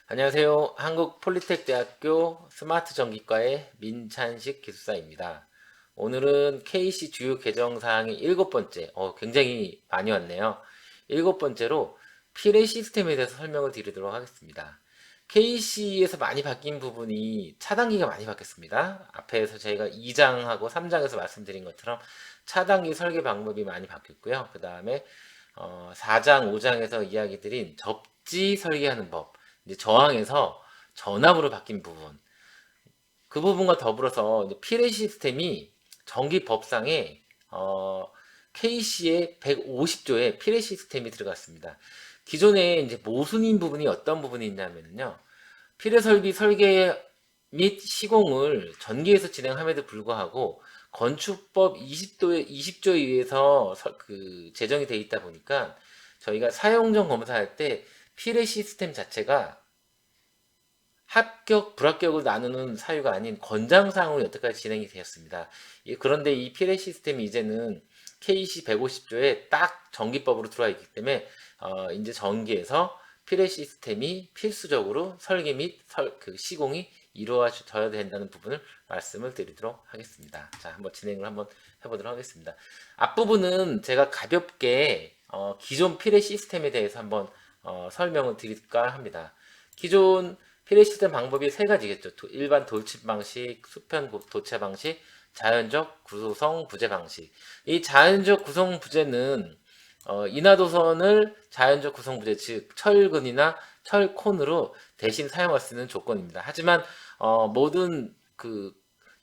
안녕하세요. 한국폴리텍대학교 스마트전기과의 민찬식 기술사입니다. 오늘은 KC 주요 개정사항의 7번째, 굉장히 많이 왔네요. 7번째로 필의 시스템에 대해서 설명을 드리도록 하겠습니다. KC에서 많이 바뀐 부분이 차단기가 많이 바뀌었습니다. 앞에서 저희가 2장하고 3장에서 말씀드린 것처럼 차단기 설계 방법이 많이 바뀌었고요. 그 다음에 4장, 5장에서 이야기 드린 접지 설계하는 법, 이제 저항에서 전압으로 바뀐 부분, 그 부분과 더불어서 이제 필의 시스템이 전기법상에 KC의 150조의 필의 시스템이 들어갔습니다. 기존에 이제 모순인 부분이 어떤 부분이 있냐면요. 필의 설비 설계 및 시공을 전기에서 진행함에도 불구하고 건축법 20조에 의해서 제정이 되어 있다 보니까 저희가 사용전 검사할 때 필의 시스템 자체가 합격, 불합격을 나누는 사유가 아닌 권장사항으로 여태까지 진행이 되었습니다. 그런데 이 필의 시스템이 이제는 KC 150조에 딱 전기법으로 들어와 있기 때문에 이제 전기에서 필의 시스템이 필수적으로 설계 및 시공이 이루어져야 된다는 부분을 말씀을 드리도록 하겠습니다. 자, 한번 진행을 한번 해보도록 하겠습니다. 앞부분은 제가 가볍게 기존 필의 시스템에 대해서 한번 설명을 드릴까 합니다. 기존 필의 시스템 방법이 세 가지겠죠. 일반 돌침 방식, 수편 도체 방식, 자연적 구성 부재 방식. 이 자연적 구성 부재는 인하도선을 자연적 구성 부재, 즉 철근이나 철콘으로 대신 사용할 수 있는 조건입니다. 하지만 모든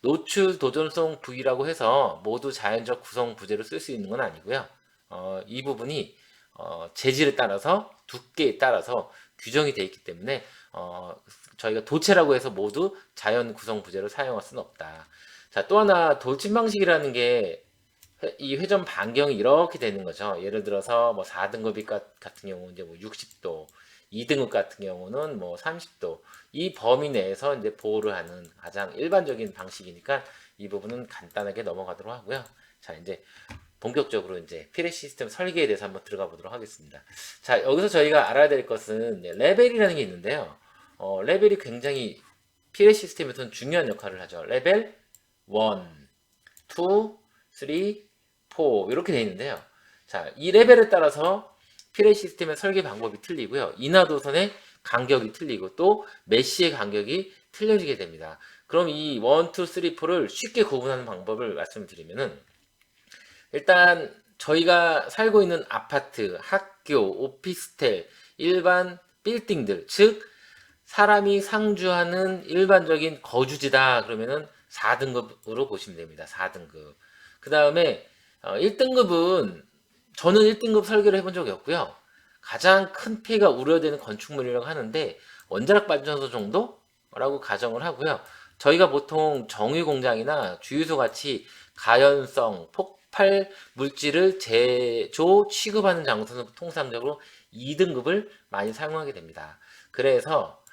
노출 도전성 부위라고 해서 모두 자연적 구성 부재로 쓸 수 있는 건 아니고요. 이 부분이 재질에 따라서 두께에 따라서 규정이 되어 있기 때문에 저희가 도체라고 해서 모두 자연 구성 부재를 사용할 수는 없다. 자, 또 하나 돌침 방식이라는 게 이 회전 반경이 이렇게 되는 거죠. 예를 들어서 뭐 4등급이 같은 경우는 이제 뭐 60도, 2등급 같은 경우는 뭐 30도. 이 범위 내에서 이제 보호를 하는 가장 일반적인 방식이니까 이 부분은 간단하게 넘어가도록 하고요. 자, 이제 본격적으로 이제 필의 시스템 설계에 대해서 한번 들어가 보도록 하겠습니다. 자, 여기서 저희가 알아야 될 것은 레벨이라는 게 있는데요. 레벨이 굉장히 필의 시스템에서는 중요한 역할을 하죠. 레벨 1, 2, 3, 4 이렇게 되어 있는데요. 자, 이 레벨에 따라서 필의 시스템의 설계 방법이 틀리고요. 인하도선의 간격이 틀리고 또 메쉬의 간격이 틀려지게 됩니다. 그럼 이 1, 2, 3, 4를 쉽게 구분하는 방법을 말씀드리면은 일단 저희가 살고 있는 아파트, 학교, 오피스텔, 일반 빌딩들, 즉 사람이 상주하는 일반적인 거주지다 그러면은 4등급으로 보시면 됩니다. 4등급. 그 다음에 1등급은 저는 1등급 설계를 해본 적이 없고요. 가장 큰 피해가 우려되는 건축물이라고 하는데 원자력 발전소 정도라고 가정을 하고요. 저희가 보통 정유공장이나 주유소 같이 가연성, 폭발 물질을 제조, 취급하는 장소는 통상적으로 2등급을 많이 사용하게 됩니다. 그래서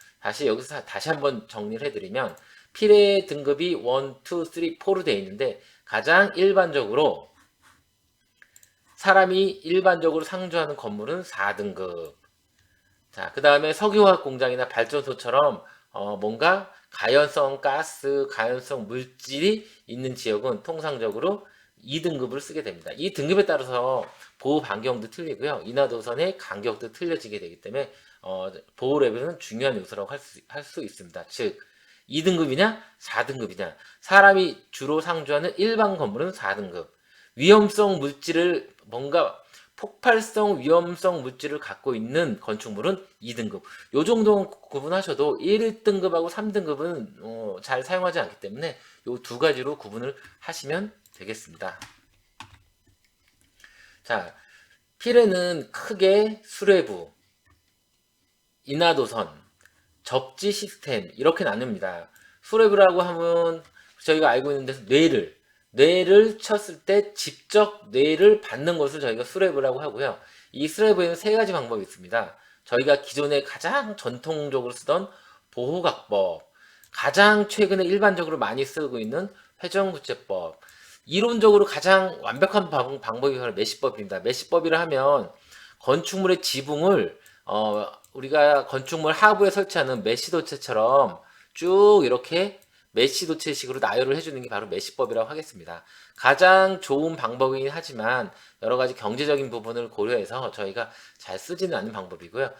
여기서 다시 한번 정리를 해드리면 필의 등급이 1, 2, 3, 4로 되어 있는데 가장 일반적으로 사람이 일반적으로 상주하는 건물은 4등급. 자, 그 다음에 석유화학 공장이나 발전소처럼 뭔가 가연성 가스, 가연성 물질이 있는 지역은 통상적으로 2등급을 쓰게 됩니다. 이 등급에 따라서 보호 반경도 틀리고요. 인하도선의 간격도 틀려지게 되기 때문에 보호 레벨은 중요한 요소라고 할 수 있습니다. 즉 2등급이냐 4등급이냐 사람이 주로 상주하는 일반 건물은 4등급 위험성 물질을 뭔가 폭발성 위험성 물질을 갖고 있는 건축물은 2등급. 요 정도 구분하셔도 1등급하고 3등급은 잘 사용하지 않기 때문에 요 두 가지로 구분을 하시면 되겠습니다. 자, 필에는 크게 수레부, 인하도선, 접지 시스템 이렇게 나뉩니다. 수레부라고 하면 저희가 알고 있는 데서 뇌를 쳤을 때 직접 뇌를 받는 것을 저희가 수레부라고 하고요. 이 수레부에는 세 가지 방법이 있습니다. 저희가 기존에 가장 전통적으로 쓰던 보호각법, 가장 최근에 일반적으로 많이 쓰고 있는 회전구체법, 이론적으로 가장 완벽한 방법이 바로 메시법입니다. 메시법이라 하면 건축물의 지붕을 우리가 건축물 하부에 설치하는 메시도체처럼 쭉 이렇게 메시도체식으로 나열을 해주는 게 바로 메시법이라고 하겠습니다. 가장 좋은 방법이긴 하지만 여러 가지 경제적인 부분을 고려해서 저희가 잘 쓰지는 않는 방법이고요.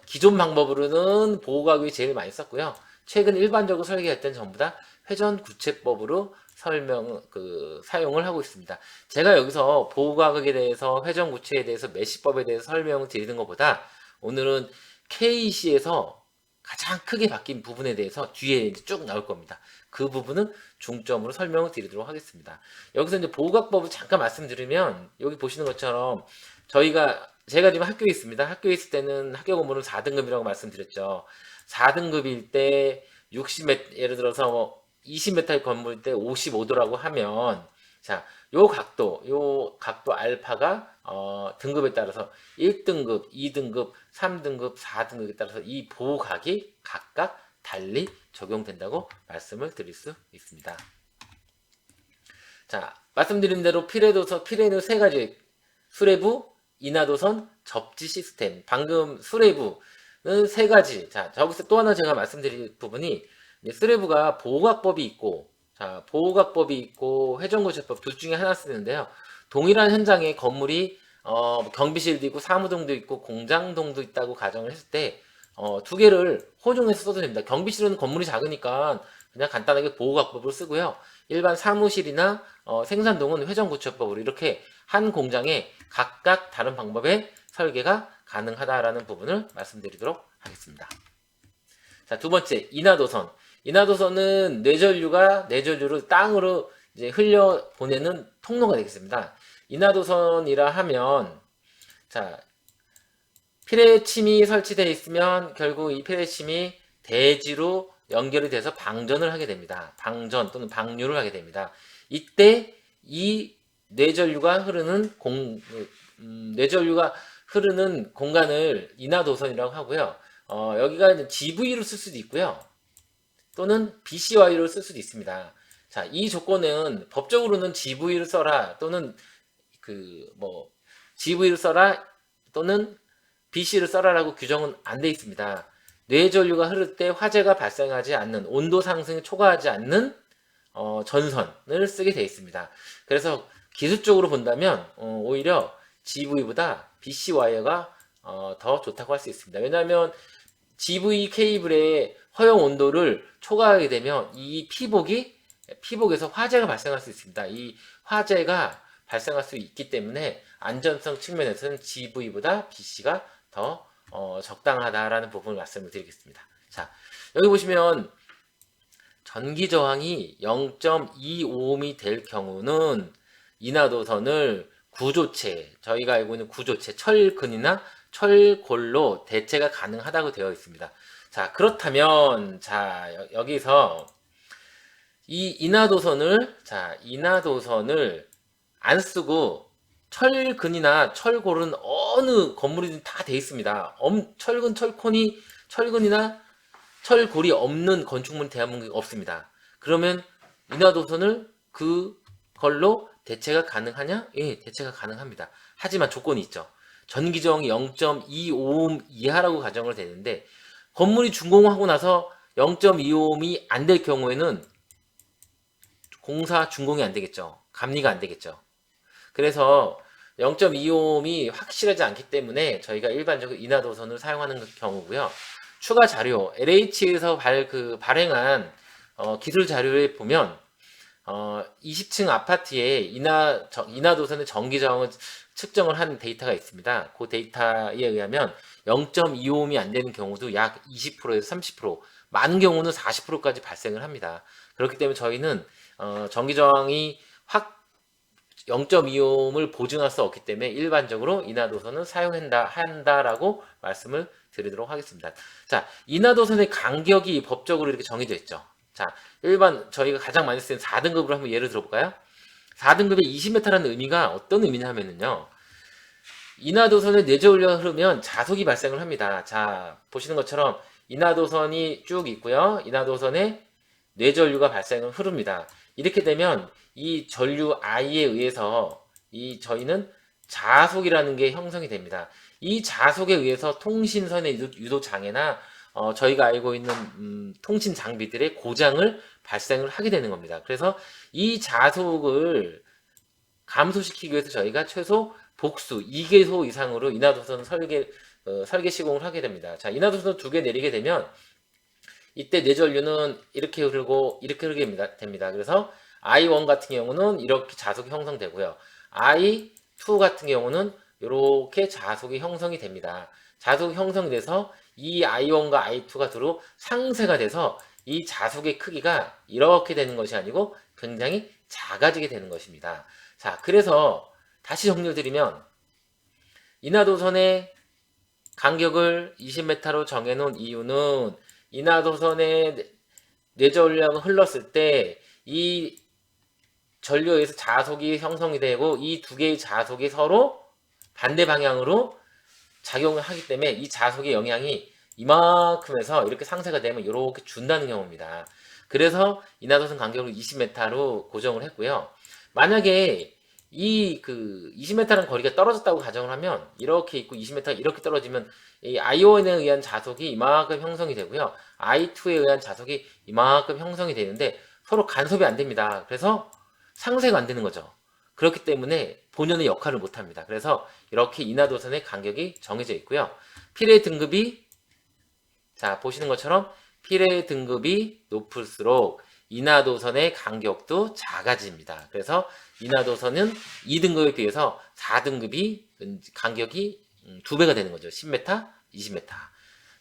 기존 방법으로는 보호가격이 제일 많이 썼고요. 최근 일반적으로 설계할 때는 전부 다 회전구체법으로 사용을 하고 있습니다. 제가 여기서 보호가격에 대해서 회전구체에 대해서 메시법에 대해서 설명을 드리는 것보다 오늘은 KEC에서 가장 크게 바뀐 부분에 대해서 뒤에 쭉 나올 겁니다. 그 부분은 중점으로 설명을 드리도록 하겠습니다. 여기서 이제 보호각법을 잠깐 말씀드리면 여기 보시는 것처럼 제가 지금 학교에 있습니다. 학교에 있을 때는 학교 건물은 4등급이라고 말씀드렸죠. 4등급일 때 예를 들어서 뭐 20m의 건물일 때 55도라고 하면 자, 요 각도 알파가 등급에 따라서 1등급, 2등급, 3등급, 4등급에 따라서 이 보호각이 각각 달리 적용된다고 말씀을 드릴 수 있습니다. 자, 말씀드린 대로 피레는 세 가지 수레부, 인하도선, 접지 시스템. 방금 수레부는 세 가지. 자, 저기서 또 하나 제가 말씀드릴 부분이 수레부가 보호각법이 있고 보호각법이 있고 회전구체법 둘 중에 하나 쓰는데요. 동일한 현장에 건물이 경비실도 있고 사무동도 있고 공장동도 있다고 가정을 했을 때 두 개를 혼용해서 써도 됩니다. 경비실은 건물이 작으니까 그냥 간단하게 보호각법을 쓰고요. 일반 사무실이나 생산동은 회전구체법으로 이렇게 한 공장에 각각 다른 방법의 설계가 가능하다라는 부분을 말씀드리도록 하겠습니다. 자, 두 번째, 인하도선. 인하도선은 내전류를 땅으로 이제 흘려 보내는 통로가 되겠습니다. 인하도선이라 하면, 자, 피레침이 설치되어 있으면 결국 이 피레침이 대지로 연결이 돼서 방전을 하게 됩니다. 방전 또는 방류를 하게 됩니다. 이때 이 뇌전류가 흐르는 공간을 인하도선이라고 하고요. 여기가 GV로 쓸 수도 있고요. 또는 BCY로 쓸 수도 있습니다. 자, 이 조건은 법적으로는 GV를 써라 또는 GV를 써라 또는 BC를 써라라고 규정은 안 돼 있습니다. 뇌전류가 흐를 때 화재가 발생하지 않는 온도 상승에 초과하지 않는 전선을 쓰게 되어 있습니다. 그래서 기술적으로 본다면 오히려 GV보다 BCY가 더 좋다고 할 수 있습니다. 왜냐하면 GV 케이블의 허용 온도를 초과하게 되면 이 피복에서 화재가 발생할 수 있습니다. 이 화재가 발생할 수 있기 때문에 안전성 측면에서는 GV보다 BC가 더 적당하다라는 부분을 말씀을 드리겠습니다. 자, 여기 보시면 전기 저항이 0.25ohm이 될 경우는 인하도선을 저희가 알고 있는 구조체, 철근이나 철골로 대체가 가능하다고 되어 있습니다. 자, 그렇다면 여기서 이 인하도선을 안 쓰고 철근이나 철골은 어느 건물이든 다 돼 있습니다. 철근이나 철골이 없는 건축물은 대한민국에 없습니다. 그러면 인하도선을 그걸로 대체가 가능하냐? 예, 대체가 가능합니다. 하지만 조건이 있죠. 전기저항이 0.25ohm 이하라고 가정을 되는데 건물이 준공하고 나서 0.25ohm이 안 될 경우에는 공사 준공이 안 되겠죠. 감리가 안 되겠죠. 그래서 0.25ohm이 확실하지 않기 때문에 저희가 일반적으로 인하도선을 사용하는 경우고요. 추가 자료, LH에서 발행한 기술 자료에 보면 20층 아파트에 인하도선의 전기 저항을 측정을 한 데이터가 있습니다. 그 데이터에 의하면 0.25ohm이 안 되는 경우도 약 20%에서 30%, 많은 경우는 40%까지 발생을 합니다. 그렇기 때문에 저희는 전기 저항이 0.25ohm을 보증할 수 없기 때문에 일반적으로 인하도선은 한다라고 말씀을 드리도록 하겠습니다. 자, 인하도선의 간격이 법적으로 이렇게 정해져 있죠. 자, 저희가 가장 많이 쓰는 4등급으로 한번 예를 들어볼까요? 4등급의 20m라는 의미가 어떤 의미냐 하면요. 인하도선에 뇌전류가 흐르면 자속이 발생을 합니다. 자, 보시는 것처럼 인하도선이 쭉 있고요. 인하도선에 뇌전류가 발생을 흐릅니다. 이렇게 되면 이 전류 I에 의해서 저희는 자속이라는 게 형성이 됩니다. 이 자속에 의해서 통신선의 유도 장애나 저희가 알고 있는 통신 장비들의 고장을 발생을 하게 되는 겁니다. 그래서 이 자속을 감소시키기 위해서 저희가 최소 복수 2개소 이상으로 인하도선 설계 시공을 하게 됩니다. 자, 인하도선 2개 내리게 되면 이때 뇌전류는 이렇게 흐르고 이렇게 흐르게 됩니다. 그래서 I1 같은 경우는 이렇게 자속이 형성되고요. I2 같은 경우는 이렇게 자속이 형성이 됩니다. 자속이 형성이 돼서 이 I1과 I2가 서로 상쇄가 돼서 이 자속의 크기가 이렇게 되는 것이 아니고 굉장히 작아지게 되는 것입니다. 자, 그래서 다시 정리를 드리면 인하도선의 간격을 20m로 정해놓은 이유는 인하도선의 뇌전류가 흘렀을 때 이 전류에 의해서 자속이 형성이 되고 이 두 개의 자속이 서로 반대 방향으로 작용을 하기 때문에 이 자속의 영향이 이만큼에서 이렇게 상쇄가 되면 이렇게 준다는 경우입니다. 그래서 인하도선 간격을 20m로 고정을 했고요. 만약에 이 20m라는 거리가 떨어졌다고 가정을 하면 이렇게 있고 20m가 이렇게 떨어지면 이 I1에 의한 자속이 이만큼 형성이 되고요. I2에 의한 자속이 이만큼 형성이 되는데 서로 간섭이 안 됩니다. 그래서 상쇄가 안 되는 거죠. 그렇기 때문에 본연의 역할을 못 합니다. 그래서 이렇게 인하도선의 간격이 정해져 있고요. 필의 등급이 자, 보시는 것처럼 필의 등급이 높을수록 인하도선의 간격도 작아집니다. 그래서 인하도선은 2등급에 비해서 4등급이 간격이 2배가 되는 거죠. 10m, 20m.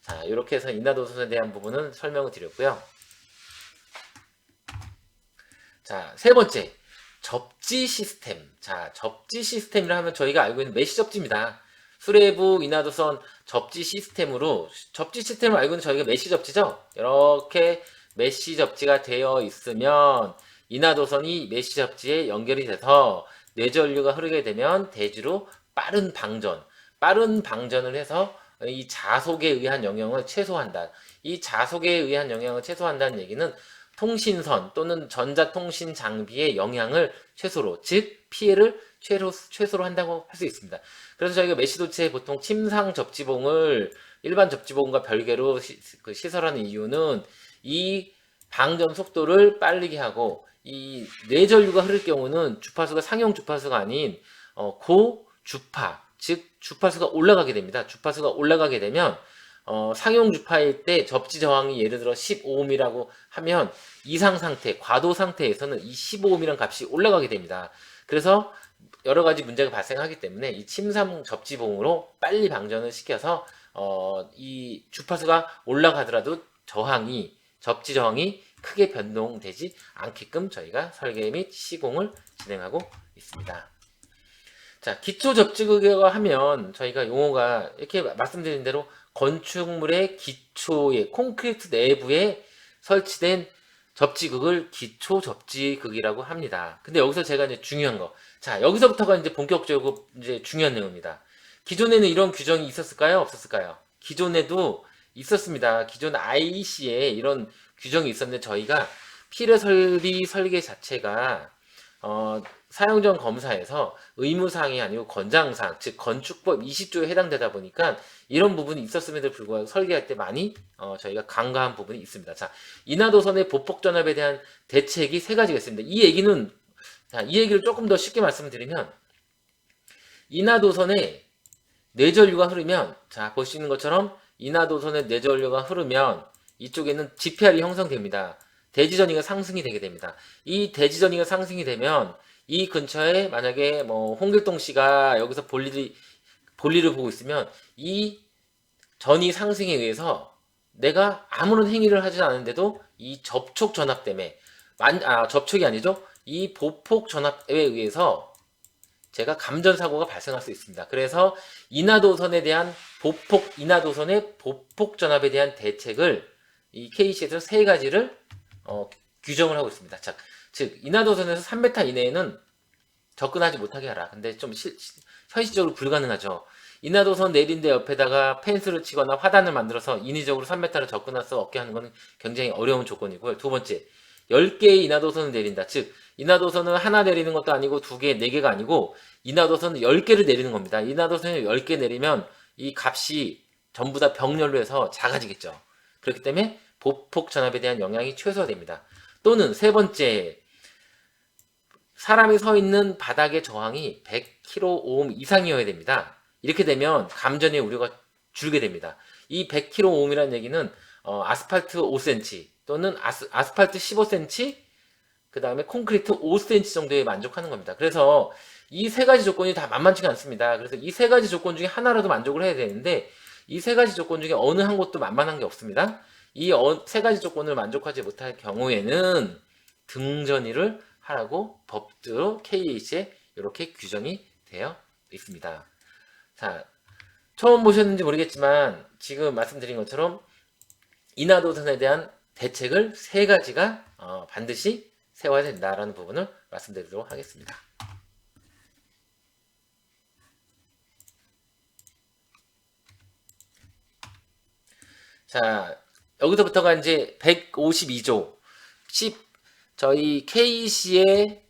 자, 이렇게 해서 인하도선에 대한 부분은 설명을 드렸고요. 자, 세 번째, 접지 시스템. 자, 접지 시스템이라 하면 저희가 알고 있는 메시 접지입니다. 수레부 인하도선 접지 시스템으로, 접지 시스템을 알고 있는 저희가 메시 접지죠? 이렇게 메시 접지가 되어 있으면 인하도선이 메시 접지에 연결이 돼서 뇌전류가 흐르게 되면 대지로 빠른 방전을 해서 이 자속에 의한 영향을 최소화한다. 이 자속에 의한 영향을 최소화한다는 얘기는 통신선 또는 전자통신 장비의 영향을 최소로, 즉 피해를 최소로 한다고 할 수 있습니다. 그래서 저희가 메시도체에 보통 침상 접지봉을 일반 접지봉과 별개로 시설하는 이유는 이 방전 속도를 빠르게 하고 이 뇌전류가 흐를 경우는 주파수가 상용 주파수가 아닌 고주파, 즉 주파수가 올라가게 됩니다. 주파수가 올라가게 되면 상용 주파일 때 접지 저항이 예를 들어 15ohm이라고 하면 이상 상태, 과도 상태에서는 이 15ohm이라는 값이 올라가게 됩니다. 그래서 여러 가지 문제가 발생하기 때문에 이 침상 접지봉으로 빨리 방전을 시켜서 이 주파수가 올라가더라도 접지 저항이 크게 변동되지 않게끔 저희가 설계 및 시공을 진행하고 있습니다. 자, 기초 접지극이라고 하면 저희가 용어가 이렇게 말씀드린 대로 건축물의 기초에 콘크리트 내부에 설치된 접지극을 기초 접지극이라고 합니다. 근데 여기서 제가 이제 중요한 거, 자, 여기서부터가 이제 본격적으로 이제 중요한 내용입니다. 기존에는 이런 규정이 있었을까요? 없었을까요? 기존에도 있었습니다. 기존 IEC에 이런 규정이 있었는데 저희가 필의 설비 설계 자체가 사용전 검사에서 의무사항이 아니고 권장사항, 즉 건축법 20조에 해당되다 보니까 이런 부분이 있었음에도 불구하고 설계할 때 많이 저희가 간과한 부분이 있습니다. 자, 인하도선의 보폭 전압에 대한 대책이 세 가지가 있습니다. 이 얘기를 조금 더 쉽게 말씀드리면 인하도선에 뇌전류가 흐르면, 자, 보시는 것처럼 인하도선에 뇌전류가 흐르면 이쪽에는 GPR이 형성됩니다. 대지전이가 상승이 되게 됩니다. 이 대지전이가 상승이 되면 이 근처에 만약에 뭐 홍길동 씨가 여기서 볼일을 보고 있으면 이 전이 상승에 의해서 내가 아무런 행위를 하지 않은데도 이 접촉 전압 때문에 접촉이 아니죠. 이 보폭 전압에 의해서 제가 감전 사고가 발생할 수 있습니다. 그래서 인하도선의 보폭 전압에 대한 대책을 이 KC에서 세 가지를 규정을 하고 있습니다. 자, 즉 인하도선에서 3m 이내에는 접근하지 못하게 하라. 근데 좀 현실적으로 불가능하죠. 인하도선 내린 데 옆에다가 펜스를 치거나 화단을 만들어서 인위적으로 3m를 접근할 수 없게 하는 것은 굉장히 어려운 조건이고요. 두 번째, 10개의 인하도선을 내린다. 즉 인하도선을 하나 내리는 것도 아니고 2개, 4개가 아니고 인하도선을 10개를 내리는 겁니다. 인하도선을 10개 내리면 이 값이 전부 다 병렬로 해서 작아지겠죠. 그렇기 때문에 보폭 전압에 대한 영향이 최소화됩니다. 또는 세 번째, 사람이 서 있는 바닥의 저항이 100kΩ 이상이어야 됩니다. 이렇게 되면 감전의 우려가 줄게 됩니다. 이 100kΩ이라는 얘기는 아스팔트 5cm 또는 아스팔트 15cm, 그 다음에 콘크리트 5cm 정도에 만족하는 겁니다. 그래서 이 세 가지 조건이 다 만만치가 않습니다. 그래서 이 세 가지 조건 중에 하나라도 만족을 해야 되는데 이 세 가지 조건 중에 어느 한 곳도 만만한 게 없습니다. 이 세 가지 조건을 만족하지 못할 경우에는 등전이를 하라고 법대로 KH에 이렇게 규정이 되어 있습니다. 자, 처음 보셨는지 모르겠지만 지금 말씀드린 것처럼 인하도선에 대한 대책을 세 가지가 반드시 세워야 된다라는 부분을 말씀드리도록 하겠습니다. 자, 여기서부터가 이제 152조 저희 KC의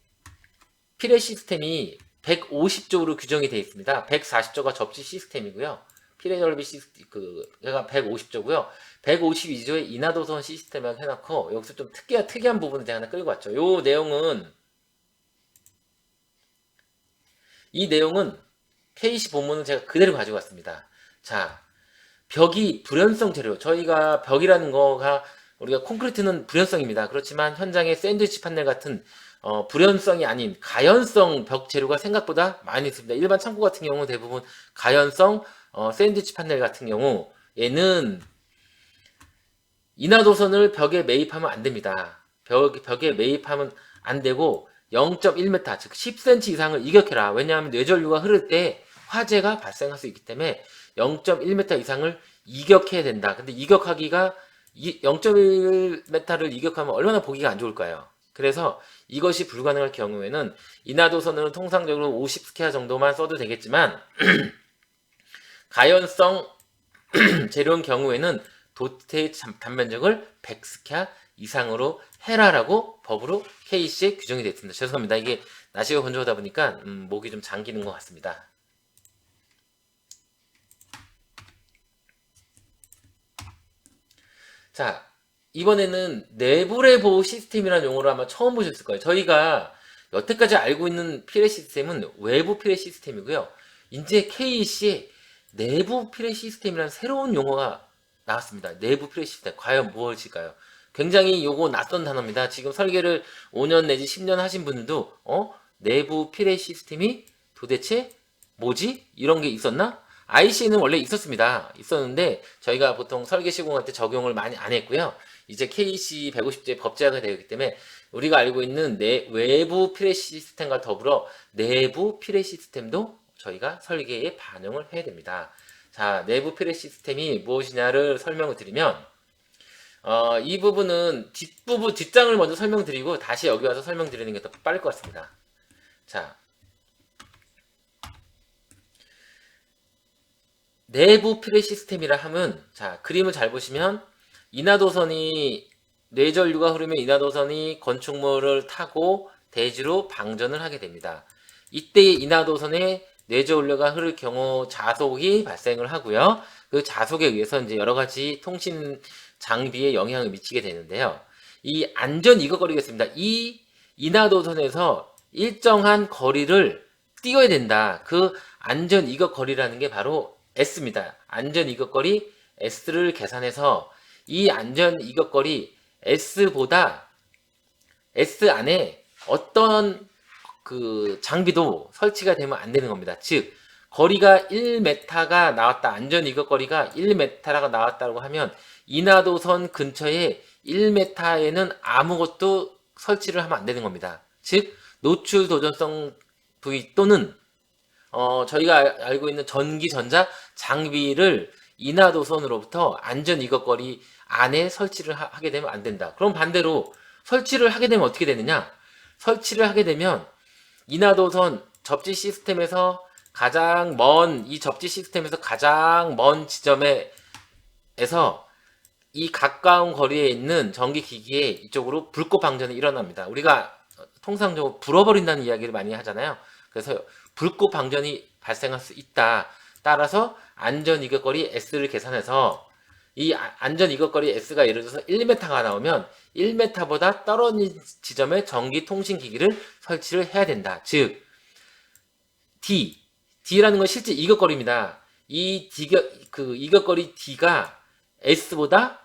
피레 시스템이 150조로 규정이 되어 있습니다. 140조가 접지 시스템이고요. 피레 넓이 얘가 150조고요. 152조에 인하도선 시스템을 해놓고 여기서 좀 특이한 부분을 제가 하나 끌고 왔죠. 이 내용은 KC 본문을 제가 그대로 가지고 왔습니다. 자, 벽이 불연성 재료. 저희가 벽이라는 거가 우리가 콘크리트는 불연성입니다. 그렇지만 현장에 샌드위치 판넬 같은 불연성이 아닌 가연성 벽 재료가 생각보다 많이 있습니다. 일반 창고 같은 경우는 대부분 가연성 샌드위치 판넬 같은 경우 얘는 인하도선을 벽에 매입하면 안 됩니다. 벽에 매입하면 안 되고 0.1m 즉 10cm 이상을 이격해라. 왜냐하면 뇌전류가 흐를 때 화재가 발생할 수 있기 때문에 0.1m 이상을 이격해야 된다. 근데 이격하기가 0.1m를 이격하면 얼마나 보기가 안 좋을까요? 그래서 이것이 불가능할 경우에는 인하도선은 통상적으로 50스퀘어 정도만 써도 되겠지만 가연성 재료인 경우에는 도태의 단면적을 100스퀘어 이상으로 해라라고 법으로 KC에 규정이 되어 있습니다. 죄송합니다. 이게 날씨가 건조하다 보니까 목이 좀 잠기는 것 같습니다. 자, 이번에는 내부래 보호 시스템이라는 용어를 아마 처음 보셨을 거예요. 저희가 여태까지 알고 있는 피레 시스템은 외부 피레 시스템이고요. 이제 KC에 내부 피레 시스템이라는 새로운 용어가 나왔습니다. 내부 피레 시스템. 과연 무엇일까요? 굉장히 요거 낯선 단어입니다. 지금 설계를 5년 내지 10년 하신 분들도 내부 피레 시스템이 도대체 뭐지? 이런 게 있었나? IC는 원래 있었는데 저희가 보통 설계 시공할 때 적용을 많이 안 했고요. 이제 KC 150조에 법제화가 되었기 때문에 우리가 알고 있는 외부 피레 시스템과 더불어 내부 피레 시스템도 저희가 설계에 반영을 해야 됩니다. 자, 내부 피레 시스템이 무엇이냐를 설명을 드리면 이 부분은 뒷장을 먼저 설명드리고 다시 여기 와서 설명드리는 게 더 빠를 것 같습니다. 자, 내부 피레 시스템이라 하면 자, 그림을 잘 보시면 인하도선이 뇌전류가 흐르면 인하도선이 건축물을 타고 대지로 방전을 하게 됩니다. 이때 인하도선에 뇌전류가 흐를 경우 자속이 발생을 하고요. 그 자속에 의해서 이제 여러 가지 통신 장비에 영향을 미치게 되는데요. 이 안전 이것거리겠습니다. 이 인하도선에서 일정한 거리를 띄워야 된다. 그 안전 이것거리라는 게 바로 S입니다. 안전 이것거리 S를 계산해서 이 안전 이것거리 S보다 S 안에 어떤 그 장비도 설치가 되면 안 되는 겁니다. 즉 거리가 1m가 나왔다. 안전 이것거리가 1m가 나왔다고 하면 인하도선 근처에 1m에는 아무것도 설치를 하면 안 되는 겁니다. 즉 노출 도전성 부위 또는 저희가 알고 있는 전기 전자 장비를 인하도선으로부터 안전 이것거리 안에 설치를 하게 되면 안 된다. 그럼 반대로 설치를 하게 되면 어떻게 되느냐? 설치를 하게 되면 인하도선 접지 시스템에서 이 접지 시스템에서 가장 먼 지점에서 이 가까운 거리에 있는 전기기기에 이쪽으로 불꽃 방전이 일어납니다. 우리가 통상적으로 불어버린다는 이야기를 많이 하잖아요. 그래서 불꽃 방전이 발생할 수 있다. 따라서 안전 이격거리 S를 계산해서 이 안전 이격거리 S가 예를 들어서 1m가 나오면 1m보다 떨어진 지점에 전기 통신 기기를 설치를 해야 된다. 즉 D라는 건 실제 이격거리입니다. 이 이격거리 D가 S보다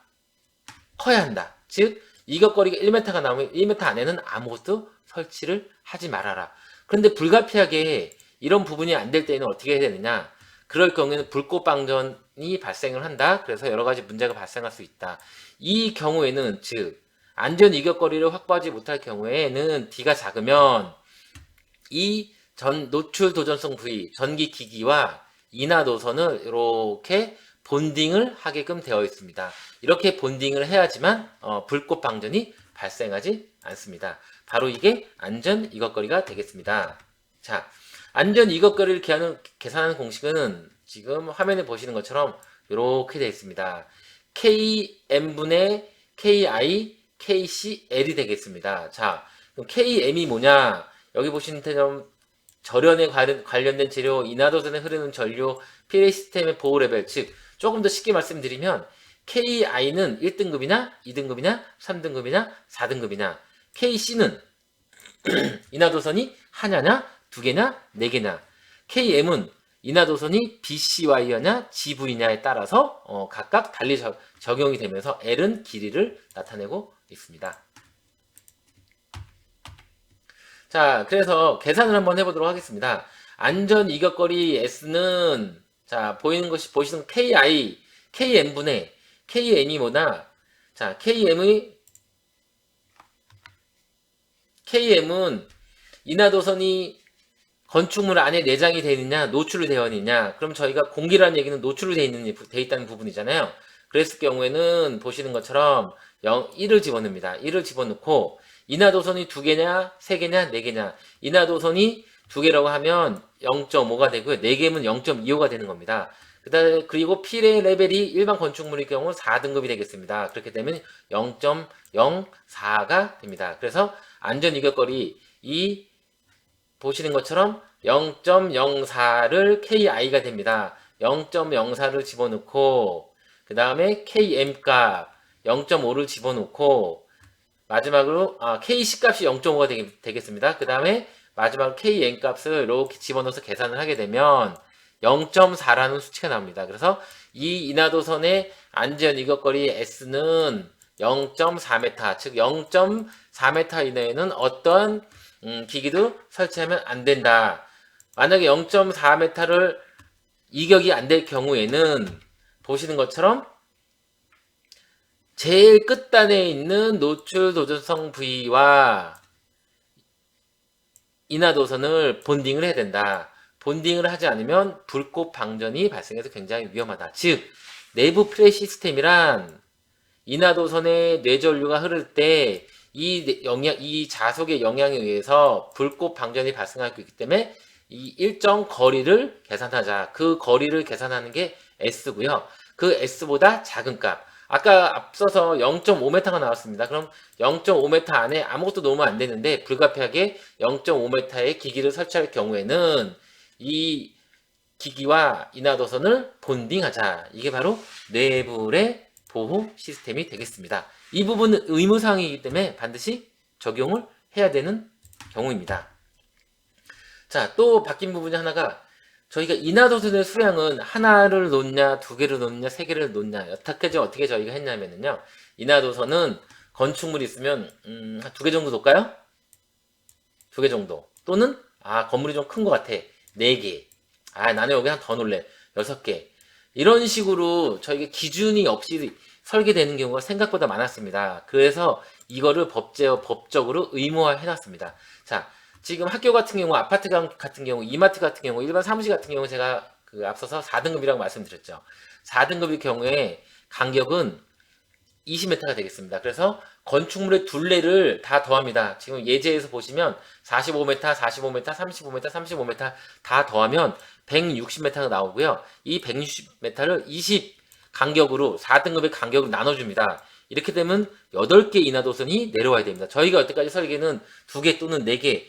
커야 한다. 즉 이격거리가 1m가 나오면 1m 안에는 아무것도 설치를 하지 말아라. 그런데 불가피하게 이런 부분이 안 될 때는 어떻게 해야 되느냐? 그럴 경우에는 불꽃 방전이 발생을 한다. 그래서 여러 가지 문제가 발생할 수 있다. 이 경우에는 즉 안전 이격거리를 확보하지 못할 경우에는 D가 작으면 이 노출 도전성 부위 전기 기기와 인하 도선을 이렇게 본딩을 하게끔 되어 있습니다. 이렇게 본딩을 해야지만 불꽃 방전이 발생하지 않습니다. 바로 이게 안전 이격거리가 되겠습니다. 자, 안전 이격거리를 계산하는 공식은 지금 화면에 보시는 것처럼 이렇게 되어 있습니다. KM분의 KI, KCL이 되겠습니다. 자, 그럼 KM이 뭐냐? 여기 보시는 것처럼 절연에 관련된 재료, 인하도선에 흐르는 전류, 피레 시스템의 보호 레벨, 즉 조금 더 쉽게 말씀드리면 KI는 1등급이나 2등급이나 3등급이나 4등급이나 KC는 인하도선이 하나냐, 두 개냐, 네 개냐, KM은 인하도선이 BCY냐, GV냐에 따라서 각각 달리 적용이 되면서 L은 길이를 나타내고 있습니다. 자, 그래서 계산을 한번 해보도록 하겠습니다. 안전 이격거리 S는 자 보시는 KI, KM분의 KM이 뭐다? 자, KM은 인하도선이 건축물 안에 내장이 되어 있느냐, 노출이 되어 있느냐. 그럼 저희가 공기라는 얘기는 노출이 되어 있다는 부분이잖아요. 그랬을 경우에는 보시는 것처럼 1을 집어넣습니다. 1을 집어넣고 인하도선이 2개냐, 3개냐, 4개냐. 인하도선이 2개라고 하면 0.5가 되고요. 4개면 0.25가 되는 겁니다. 그리고 피레 레벨이 일반 건축물의 경우 4등급이 되겠습니다. 그렇게 되면 0.04가 됩니다. 그래서 안전 이격거리 보시는 것처럼 0.04를 KI가 됩니다. 0.04를 집어넣고 그 다음에 KM 값 0.5를 집어넣고 마지막으로 KC 값이 0.5가 되겠습니다. 그 다음에 마지막으로 KN 값을 이렇게 집어넣어서 계산을 하게 되면 0.4라는 수치가 나옵니다. 그래서 이 인하도선의 안전 이격거리 S는 0.4m, 즉 0.4m 이내에는 어떠한 기기도 설치하면 안 된다. 만약에 0.4m를 이격이 안 될 경우에는 보시는 것처럼 제일 끝단에 있는 노출 도전성 부위와 인하도선을 본딩을 해야 된다. 본딩을 하지 않으면 불꽃 방전이 발생해서 굉장히 위험하다. 즉 내부 피레 시스템이란 인하도선에 뇌전류가 흐를 때 이 자속의 영향에 의해서 불꽃 방전이 발생하고 있기 때문에 이 일정 거리를 계산하자. 그 거리를 계산하는 게 S고요. 그 S보다 작은 값. 아까 앞서서 0.5m가 나왔습니다. 그럼 0.5m 안에 아무것도 놓으면 안 되는데 불가피하게 0.5m의 기기를 설치할 경우에는 이 기기와 인하도선을 본딩하자. 이게 바로 내부의 보호 시스템이 되겠습니다. 이 부분은 의무사항이기 때문에 반드시 적용을 해야 되는 경우입니다. 자, 또 바뀐 부분이 하나가 저희가 인하도선의 수량은 하나를 놓냐, 2개를 놓냐, 3개를 놓냐, 어떻게 저희가 했냐면요. 인하도선은 건축물이 있으면 한 2개 정도 놓을까요? 2개 정도. 또는 건물이 좀 큰 것 같아. 4개. 나는 여기 한 더 놓을래. 6개. 이런 식으로 저희가 기준이 없이 설계되는 경우가 생각보다 많았습니다. 그래서 이거를 법적으로 의무화 해놨습니다. 자, 지금 학교 같은 경우, 아파트 같은 경우, 이마트 같은 경우, 일반 사무실 같은 경우 제가 앞서서 4등급이라고 말씀드렸죠. 4등급의 경우에 간격은 20m가 되겠습니다. 그래서 건축물의 둘레를 다 더합니다. 지금 예제에서 보시면 45m, 45m, 35m, 35m 다 더하면 160m가 나오고요. 이 160m를 간격으로 4등급의 간격으로 나눠줍니다. 이렇게 되면 8개 인하도선이 내려와야 됩니다. 저희가 여태까지 설계는 2개 또는 4개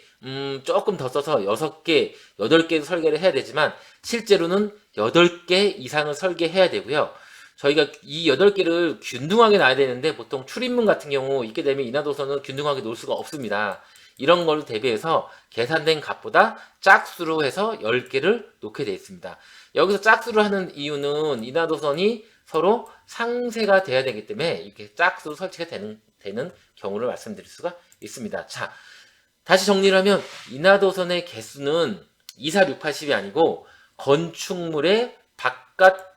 조금 더 써서 6개, 8개 설계를 해야 되지만 실제로는 8개 이상을 설계해야 되고요. 저희가 이 8개를 균등하게 놔야 되는데 보통 출입문 같은 경우 있게 되면 인하도선은 균등하게 놓을 수가 없습니다. 이런 걸 대비해서 계산된 값보다 짝수로 해서 10개를 놓게 되어 있습니다. 여기서 짝수를 하는 이유는 인하도선이 서로 상쇄가 돼야 되기 때문에 이렇게 짝수로 설치가 되는 경우를 말씀드릴 수가 있습니다. 자, 다시 정리를 하면 인하도선의 개수는 2, 4, 6, 80이 아니고 건축물의 바깥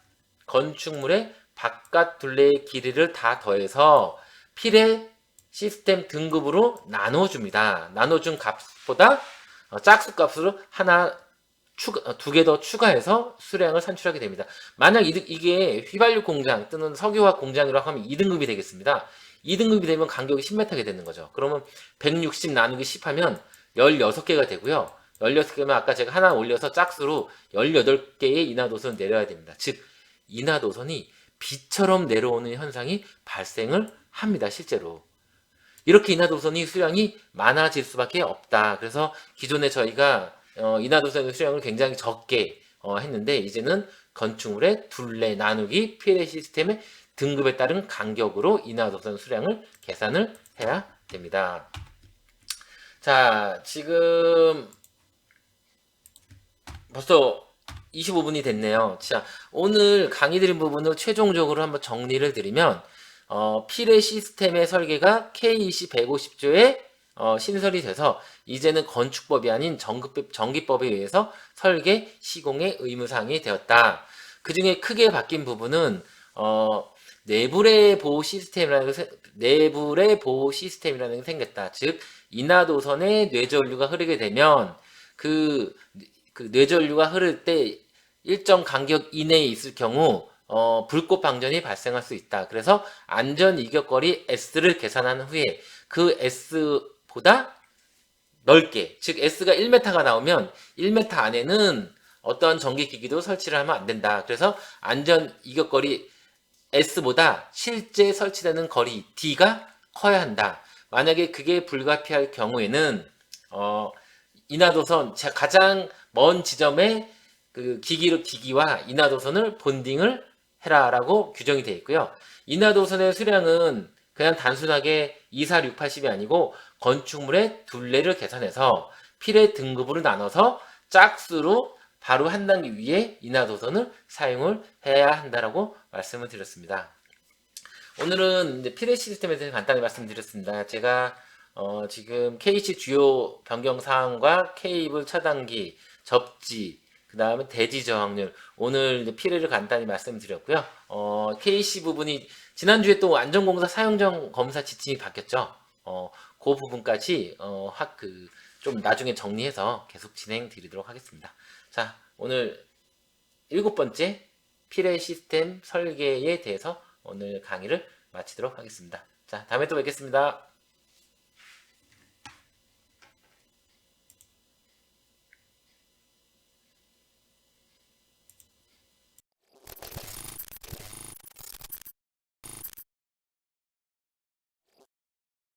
둘레의 길이를 다 더해서 필의 시스템 등급으로 나눠줍니다. 나눠준 값보다 짝수 값으로 하나 2개 더 추가해서 수량을 산출하게 됩니다. 만약 이게 휘발유 공장 또는 석유화학 공장이라고 하면 2등급이 되겠습니다. 2등급이 되면 간격이 10m가 되는 거죠. 그러면 160 나누기 10 하면 16개가 되고요. 16개면 아까 제가 하나 올려서 짝수로 18개의 인하도선을 내려야 됩니다. 즉 인하도선이 비처럼 내려오는 현상이 발생을 합니다. 실제로. 이렇게 인하도선이 수량이 많아질 수밖에 없다. 그래서 기존에 저희가 인하도선의 수량을 굉장히 적게 했는데 이제는 건축물의 둘레 나누기 필의 시스템의 등급에 따른 간격으로 인하도선 수량을 계산을 해야 됩니다. 자, 지금 벌써 25분이 됐네요. 자, 오늘 강의 드린 부분을 최종적으로 한번 정리를 드리면 필의 시스템의 설계가 K20 150조에 신설이 돼서 이제는 건축법이 아닌 전기법에 의해서 설계 시공의 의무사항이 되었다. 그 중에 크게 바뀐 부분은 내부의 보호 시스템이라는 게 생겼다. 즉 인하도선에 뇌전류가 흐르게 되면 그 뇌전류가 흐를 때 일정 간격 이내에 있을 경우 불꽃 방전이 발생할 수 있다. 그래서 안전 이격거리 S를 계산한 후에 그 S보다 넓게, 즉 S가 1m가 나오면 1m 안에는 어떠한 전기기기도 설치를 하면 안 된다. 그래서 안전 이격거리 S보다 실제 설치되는 거리 D가 커야 한다. 만약에 그게 불가피할 경우에는 인하도선 가장 먼 지점에 그 기기와 인하도선을 본딩을 해라라고 규정이 되어 있고요. 인하도선의 수량은 그냥 단순하게 2, 4, 6, 80이 아니고 건축물의 둘레를 계산해서 필의 등급으로 나눠서 짝수로 바로 한 단계 위에 인하도선을 사용을 해야 한다라고 말씀을 드렸습니다. 오늘은 이제 필의 시스템에 대해서 간단히 말씀드렸습니다. 제가 지금 KC 주요 변경 사항과 케이블 차단기, 접지, 그 다음에 대지 저항률, 오늘 필의를 간단히 말씀드렸고요. KC 부분이 지난주에 또 안전공사 사용정 검사 지침이 바뀌었죠. 그 부분까지 좀 나중에 정리해서 계속 진행 드리도록 하겠습니다. 자, 오늘 7번째 필의 시스템 설계에 대해서 오늘 강의를 마치도록 하겠습니다. 자, 다음에 또 뵙겠습니다.